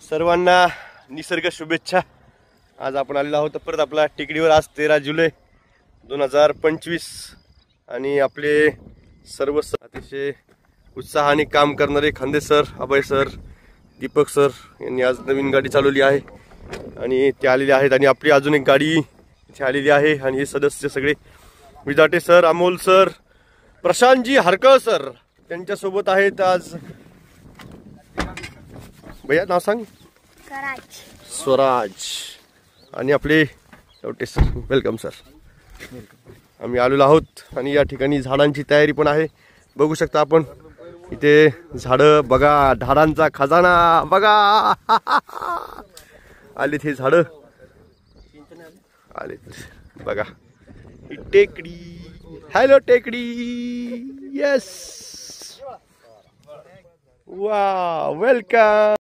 सर्वांना निसर्ग शुभेच्छा। आज आपण आलेलो आहोत परत आपला टेकडीवर। आज 13 जुलै 2025 आणि आपले सर्व अतिशय उत्साहाने काम करणारे खांदे सर, अभय सर, दीपक सर यांनी आज नवीन गाडी चालवली आहे आणि ते आलेले आहेत आणि आपली अजून एक गाडी इथे आलेली आहे आणि हे सदस्य सगळे विजाटे सर, अमोल सर, प्रशांतजी हरकळ सर त्यांच्या सोबत आहेत। आज भैया नाव सांग। स्वराज आणि आपले शेवटे सर, वेलकम सर। आम्ही आलेलो आहोत आणि या ठिकाणी झाडांची तयारी पण आहे। बघू शकता आपण इथे झाडं बघा, झाडांचा खजाना बघा। आले ते झाडं आले बघा। ही टेकडी, हॅलो टेकडी, येस, वाव, वेलकम।